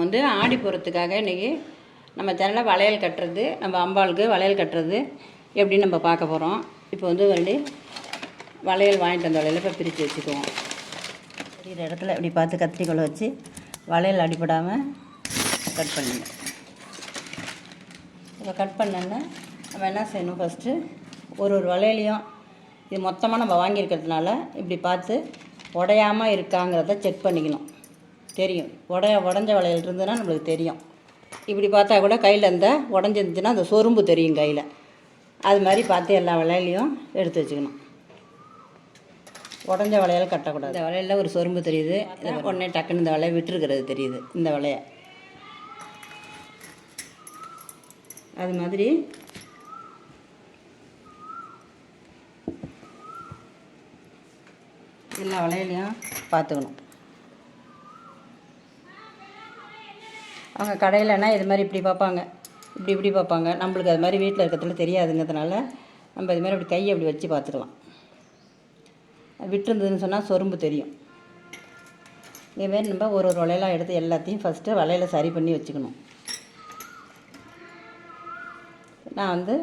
வந்து ஆடி போகிறதுக்காக இன்றைக்கி நம்ம சேனலில் வளையல் கட்டுறது, நம்ம அம்பாளுக்கு வளையல் கட்டுறது எப்படின்னு நம்ம பார்க்க போகிறோம். இப்போ வந்து வளையல் வாங்கிட்டு வந்த வளையல் இப்போ பிரித்து வச்சுக்குவோம். தெரிகிற இடத்துல இப்படி பார்த்து கத்திரிக்கோலை வச்சு வளையல் அடிப்படாமல் கட் பண்ணுங்க. இப்போ கட் பண்ணோன்னா நம்ம என்ன செய்யணும், ஃபஸ்ட்டு ஒரு வளையலையும் இது மொத்தமாக நம்ம வாங்கியிருக்கிறதுனால இப்படி பார்த்து உடையாமல் இருக்காங்கிறத செக் பண்ணிக்கணும். தெரியும், உடஞ்ச வளையல் இருந்ததுன்னா நம்மளுக்கு தெரியும். இப்படி பார்த்தா கூட கையில் இருந்தால் உடஞ்சிருந்துச்சுன்னா அந்த சொரும்பு தெரியும் கையில். அது மாதிரி பார்த்து எல்லா வளையலையும் எடுத்து வச்சுக்கணும். உடஞ்ச வளையல் கட்டக்கூடாது. இந்த வளையலில் ஒரு சொரும்பு தெரியுது, உடனே டக்குன்னு இந்த வளையை விட்டுருக்கிறது தெரியுது. இந்த வளையை அது மாதிரி எல்லா வளையலையும் பார்த்துக்கணும். அவங்க கடையிலனா இது மாதிரி இப்படி பார்ப்பாங்க, இப்படி பார்ப்பாங்க. நம்மளுக்கு அது மாதிரி வீட்டில் இருக்கிறதுல தெரியாதுங்கிறதுனால நம்ம இது மாதிரி அப்படி கையை அப்படி வச்சு பார்த்துக்கலாம். விட்டுருந்ததுன்னு சொன்னால் சொரும்பு தெரியும். இதேமாரி நம்ம ஒரு வளையலாக எடுத்து எல்லாத்தையும் ஃபஸ்ட்டு வளையலை சரி பண்ணி வச்சுக்கணும். நான் வந்து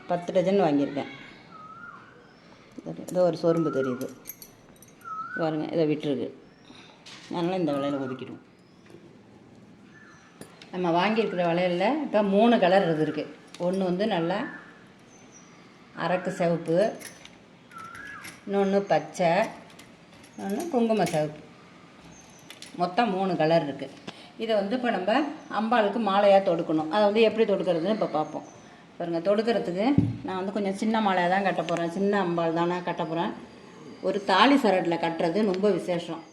10 டஜன் வாங்கியிருக்கேன். ஏதோ ஒரு சொரும்பு தெரியுது பாருங்கள், இதை விட்டுருக்கு. அதனால் இந்த வளையலை ஒதுக்கிடுவோம். நம்ம வாங்கியிருக்கிற வளையலில் இப்போ 3 கலர் இருக்குது. ஒன்று வந்து நல்லா அரக்கு சிவப்பு, இன்னொன்று பச்சை, இன்னொன்று குங்கும சிவப்பு, மொத்தம் 3 கலர் இருக்குது. இதை வந்து இப்போ நம்ம அம்பாளுக்கு மாலையாக தொடுக்கணும். அதை வந்து எப்படி தொடுக்கிறதுன்னு இப்போ பார்ப்போம். பாருங்கள், தொடுக்கிறதுக்கு நான் வந்து கொஞ்சம் சின்ன மாலையாக தான் கட்ட போகிறேன். சின்ன அம்பாள் தான் நான் கட்ட போகிறேன். ஒரு தாலி சரட்டில் கட்டுறது ரொம்ப விசேஷம்.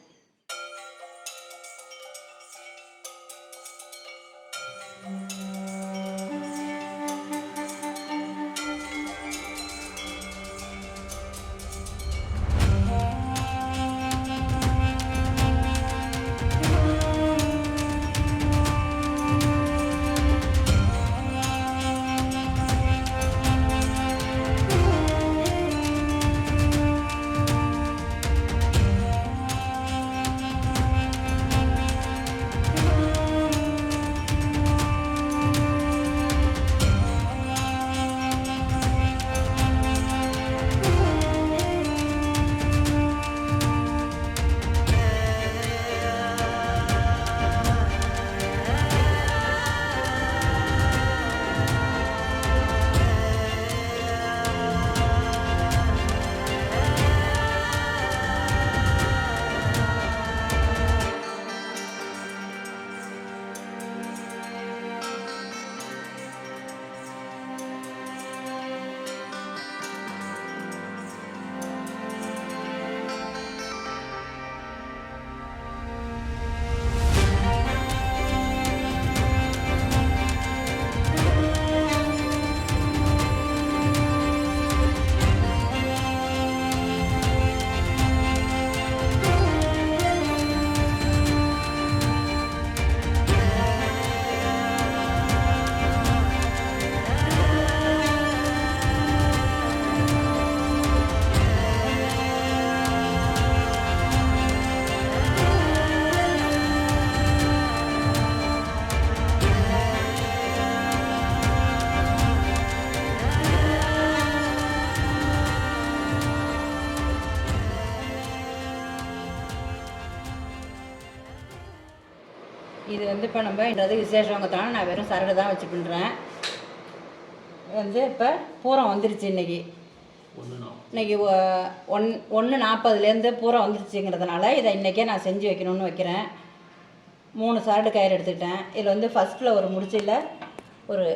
இது வந்து இப்போ நம்ம இன்றது விசேஷங்கிறதுனால நான் வெறும் சரடு தான் வச்சு பண்ணுறேன். வந்து இப்போ பூரம் வந்துருச்சு. இன்றைக்கி 1:40 பூரம் வந்துருச்சுங்கிறதுனால இதை இன்றைக்கே நான் செஞ்சு வைக்கணும்னு வைக்கிறேன். 3 சரடு கயிறு எடுத்துக்கிட்டேன். இதில் வந்து ஃபஸ்ட்டில் ஒரு முடிச்சில் ஒரு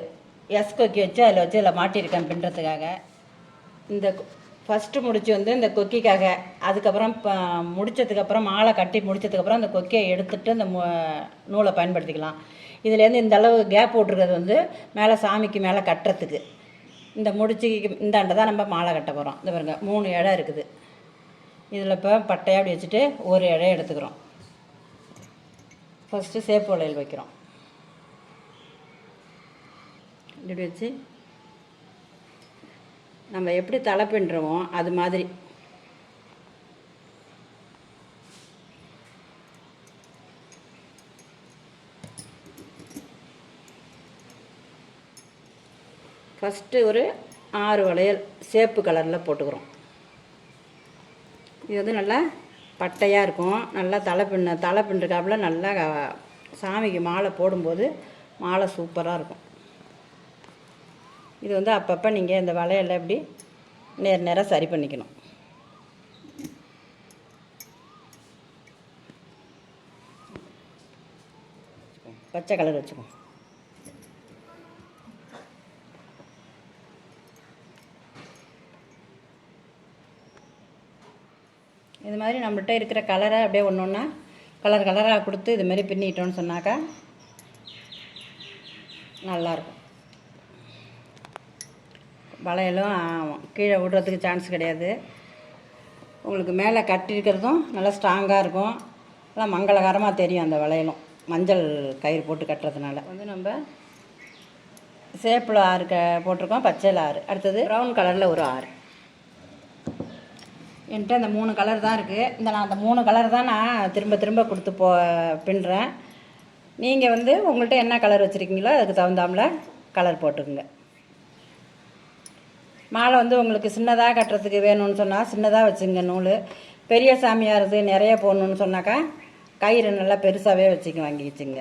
எஸ் கொக்கி வச்சு அதில் வச்சு இதில் மாட்டியிருக்கேன் பின்னுறதுக்காக. இந்த ஃபஸ்ட்டு முடிச்சு வந்து இந்த கொக்கிக்காக. அதுக்கப்புறம் முடித்ததுக்கப்புறம் மாலை கட்டி முடித்ததுக்கப்புறம் அந்த கொக்கியை எடுத்துகிட்டு அந்த நூலை பயன்படுத்திக்கலாம். இதுலேருந்து இந்த அளவு கேப் போட்டிருக்கிறது வந்து மேலே சாமிக்கு மேலே கட்டுறதுக்கு. இந்த முடிச்சுக்கு இந்தாண்ட தான் நம்ம மாலை கட்ட போகிறோம். இந்த பாருங்க 3 இடம் இருக்குது. இதில் இப்போ பட்டையாக அப்படி வச்சுட்டு ஒரு இடம் எடுத்துக்கிறோம். ஃபஸ்ட்டு சேப்பு வளையல் வைக்கிறோம். இப்படி வச்சு நம்ம எப்படி தலை பின்னுறோமோ அது மாதிரி ஃபஸ்ட்டு ஒரு 6 வளையல் சேப்பு கலரில் போட்டுக்கிறோம். இது வந்து நல்லா பட்டையாக இருக்கும். நல்லா தலை பின்னுக்காப்புல நல்லா சாமிக்கு மாலை போடும்போது மாலை சூப்பராக இருக்கும். இது வந்து அப்பப்போ நீங்கள் இந்த வளையலில் இப்படி நேராக சரி பண்ணிக்கணும். பச்சை கலர் வச்சுக்கோம். இது மாதிரி நம்மள்கிட்ட இருக்கிற கலரை அப்படியே ஒன்று ஒன்றா கலராக கொடுத்து இது மாதிரி பின்னிட்டோன்னு சொன்னாக்கா நல்லாயிருக்கும். வளையலும் கீழே விடுறதுக்கு சான்ஸ் கிடையாது. உங்களுக்கு மேலே கட்டியிருக்கிறதும் நல்லா ஸ்ட்ராங்காக இருக்கும். நல்லா மங்களகரமாக தெரியும். அந்த வளையலும் மஞ்சள் கயிறு போட்டு கட்டுறதுனால வந்து நம்ம சேப்பில் 6 போட்டிருக்கோம், பச்சையில் 6, அடுத்தது ப்ரௌன் கலரில் ஒரு 6. என்கிட்ட இந்த 3 கலர் தான் இருக்குது. நான் அந்த 3 கலர் தான் நான் திரும்ப கொடுத்து பின்னுறேன். நீங்கள் வந்து உங்கள்கிட்ட என்ன கலர் வச்சுருக்கீங்களோ அதுக்கு தகுந்தாமல் கலர் போட்டுக்குங்க. மாலை வந்து உங்களுக்கு சின்னதாக கட்டுறதுக்கு வேணும்னு சொன்னால் சின்னதாக வச்சுங்க. நூல் பெரிய சாமியாக இருக்குது நிறைய போடணுன்னு சொன்னாக்கா கயிறு நல்லா பெருசாகவே வாங்கி வச்சுங்க.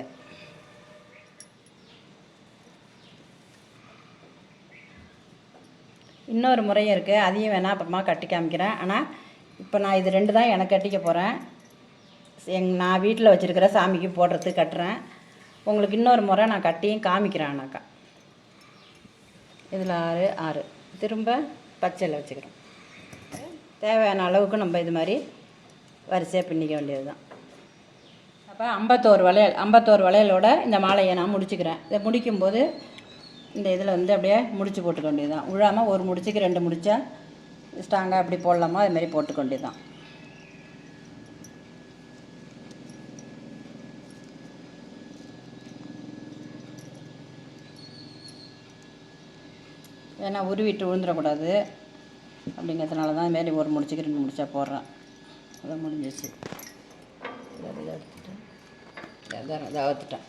இன்னொரு முறையும் இருக்குது, அதையும் வேணால் அப்புறமா கட்டி காமிக்கிறேன். ஆனால் இப்போ நான் இது 2 தான் எனக்கு கட்டிக்க போகிறேன். நான் வீட்டில் வச்சுருக்கிற சாமிக்கு போடுறதுக்கு கட்டுறேன். உங்களுக்கு இன்னொரு முறை நான் கட்டியும் காமிக்கிறேன். ஆனாக்கா இதில் 6 திரும்ப பச்சையில் வச்சுக்கிறோம். தேவையான அளவுக்கு நம்ம இது மாதிரி வரிசையாக பின்னிக்க வேண்டியது தான். அப்போ 51 வளையலோட இந்த மாலையை நான் முடிச்சுக்கிறேன். இதை முடிக்கும்போது இந்த இதில் வந்து அப்படியே முடிச்சு போட்டுக்க வேண்டியது தான். விழாமல் ஒரு முடிச்சுக்கு 2 முடிச்சா ஸ்ட்ராங்காக எப்படி போடலாமோ அதுமாரி போட்டுக்க வேண்டியது தான். ஏன்னா உருவிட்டு விழுந்துடக்கூடாது அப்படிங்கிறதுனால தான் இதுமாரி ஒரு முடிச்சுக்கு 2 முடிச்சா போடுறேன். அதை முடிஞ்சிச்சு. இதை எடுத்துட்டேன், இதை அவுத்துட்டேன்.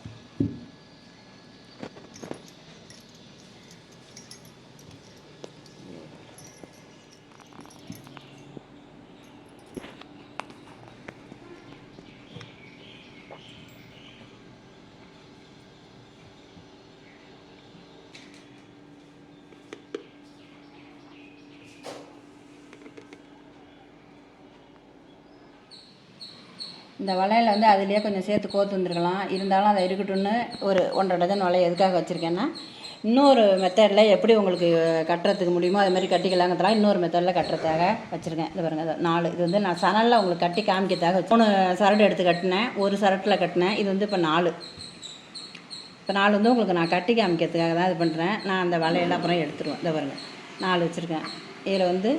இந்த வளையல் வந்து அதுலேயே கொஞ்சம் சேர்த்து கோத்து வந்துருக்கலாம். இருந்தாலும் அதை இருக்கட்டும்னு ஒரு 1.5 டஜன் வளையல் எதுக்காக வச்சுருக்கேன்னா, இன்னொரு மெத்தடில் எப்படி உங்களுக்கு கட்டுறதுக்கு முடியுமோ அது மாதிரி கட்டிக்கலாங்கிறதுலாம் இன்னொரு மெத்தடில் கட்டுறதுக்காக வச்சுருக்கேன். இது பாருங்கள், 4. இது வந்து நான் சணலில் உங்களுக்கு கட்டி காமிக்கிறதுக்காக 3 சரடு எடுத்து கட்டினேன், ஒரு சரட்டில் கட்டினேன். இது வந்து இப்போ 4. இப்போ 4 வந்து உங்களுக்கு நான் கட்டி காமிக்கிறதுக்காக தான் இது பண்ணுறேன். நான் அந்த வளையல் அப்புறம் எடுத்துருவேன். இதை பாருங்கள், 4 வச்சுருக்கேன். இதில் வந்து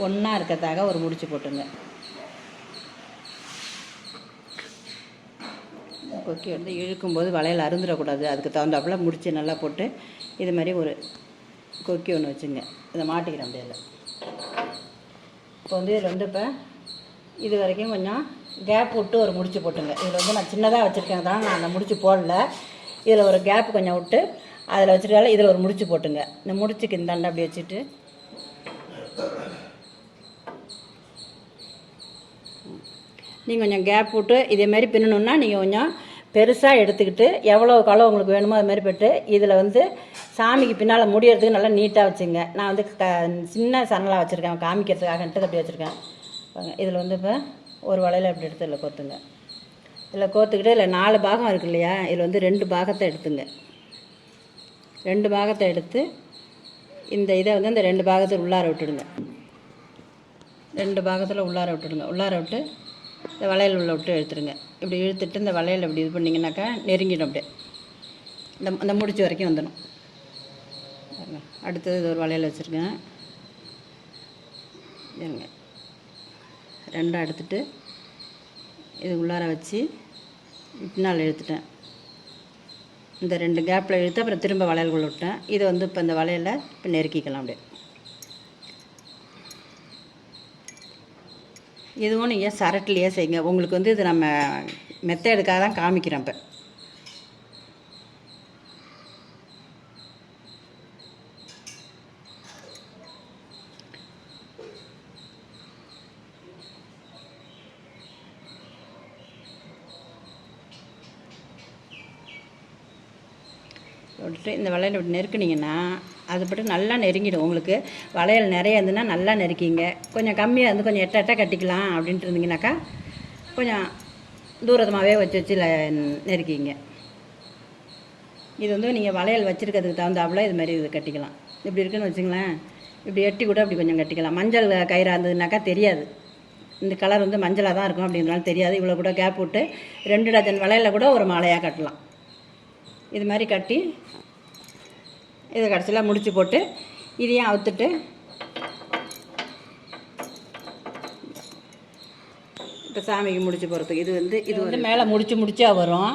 ஒன்றா இருக்கிறதுக்காக ஒரு முடிச்சு போட்டுங்க. கொக்கி வந்து இழுக்கும்போது வளையல் அருந்துடக்கூடாது. அதுக்கு தகுந்தாப்புல முடிச்சு நல்லா போட்டு இது மாதிரி ஒரு கொக்கி ஒன்று வச்சுங்க. இதை மாட்டிக்கிறேன் அப்படியே. இப்போ வந்து இதில் வந்து இப்போ இது வரைக்கும் கொஞ்சம் கேப் விட்டு ஒரு முடிச்சு போட்டுங்க. இதில் வந்து நான் சின்னதாக வச்சுருக்கேன், நான் அந்த முடிச்சு போடல. இதில் ஒரு கேப் கொஞ்சம் விட்டு அதில் வச்சுருக்கால இதில் ஒரு முடிச்சு போட்டுங்க. இந்த முடிச்சுக்கு இந்தாண்ட அப்படி வச்சுட்டு நீங்கள் கொஞ்சம் கேப் விட்டு இதேமாரி பின்னணுன்னா நீங்கள் கொஞ்சம் பெருசாக எடுத்துக்கிட்டு எவ்வளோக்கு அளவு உங்களுக்கு வேணுமோ அது மாதிரி போட்டு இதில் வந்து சாமிக்கு பின்னால் முடியறதுக்கு நல்லா நீட்டாக வச்சுங்க. நான் வந்து சின்ன சன்னலாக வச்சுருக்கேன் காமிக்கிறதுக்காகன்ட்டு அப்படி வச்சுருக்கேன். இதில் வந்து இப்போ ஒரு வளையல் அப்படி எடுத்து இதில் கோத்துங்க. இதில் கோத்துக்கிட்டு இதில் 4 பாகம் இருக்குது இல்லையா, இதில் வந்து 2 பாகத்தை எடுத்துங்க. 2 பாகத்தை எடுத்து இந்த இதை வந்து இந்த 2 பாகத்தில் உள்ளார விட்டுடுங்க. 2 பாகத்தில் உள்ளார விட்டுடுங்க. உள்ளார விட்டு இந்த வளையல் உள்ள விட்டு இழுத்துருங்க. இப்படி இழுத்துட்டு இந்த வளையல் இப்படி இது பண்ணிங்கனாக்கா நெருங்கிடும். அப்படியே இந்த முடிச்சு வரைக்கும் வந்துடும். அடுத்தது இது ஒரு வளையல் வச்சுருக்கேன். இருங்க, 2 எடுத்துட்டு இது உள்ளார வச்சு பின்னால் இழுத்துட்டேன். இந்த 2 கேப்பில் இழுத்து அப்புறம் திரும்ப வளையல்குள்ளே விட்டேன். இதை வந்து இப்போ இந்த வளையலை இப்போ நெருக்கிக்கலாம். அப்படியே இதுவும் நீங்கள் சரட்டிலேயே செய்யுங்க. உங்களுக்கு வந்து இது நம்ம மெத்தடுக்காக தான் காமிக்கிறேன். இப்போ போட்டுட்டு இந்த வளையல் இப்படி நெருக்குனிங்கன்னா அது பட்டு நல்லா நெருங்கிடும். உங்களுக்கு வளையல் நிறைய இருந்துன்னா நல்லா நெருக்கிங்க, கொஞ்சம் கம்மியாக இருந்து கொஞ்சம் எட்ட கட்டிக்கலாம் அப்படின்ட்டு இருந்தீங்கன்னாக்கா கொஞ்சம் தூரமாகவே வச்சு நெருக்கிங்க. இது வந்து நீங்கள் வளையல் வச்சுருக்கிறதுக்கு தகுந்தாப்புல இது மாதிரி இது கட்டிக்கலாம். இப்படி இருக்குன்னு வச்சுங்களேன், இப்படி எட்டி கூட அப்படி கொஞ்சம் கட்டிக்கலாம். மஞ்சள் கயிறாக இருந்ததுனாக்கா தெரியாது, இந்த கலர் வந்து மஞ்சளாக தான் இருக்கும் அப்படின்றனால தெரியாது. இவ்வளோ கூட கேப் விட்டு 2 டஜன் வளையலில் கூட ஒரு மாலையாக கட்டலாம். இது மாதிரி கட்டி இதை கடைசியில் முடிச்சு போட்டு இதையும் அவுத்துட்டு இப்போ சாமிக்கு முடிச்சு போகிறதுக்கு இது வந்து மேலே முடிச்சா வரும்.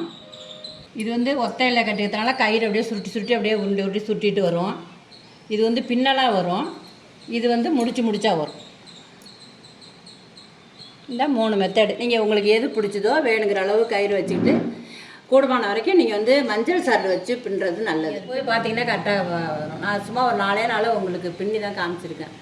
இது வந்து ஒத்தையில் கட்டிக்கிறதுனால கயிறு அப்படியே சுருட்டி அப்படியே உருட்டி சுருட்டிட்டு வரும். இது வந்து பின்னலாக வரும், இது வந்து முடிச்சா வரும். இந்த 3 மெத்தடு நீங்கள் உங்களுக்கு எது பிடிச்சதோ வேணுங்கிற அளவு கயிறு வச்சுக்கிட்டு கூடுமான வரைக்கும் நீங்கள் வந்து மஞ்சள் சாறு வச்சு பின்னுறது நல்லது. போய் பார்த்தீங்கன்னா கரெக்டாக வரும். நான் சும்மா ஒரு 4 நாள் உங்களுக்கு பின்னி தான் காமிச்சிருக்கேன்.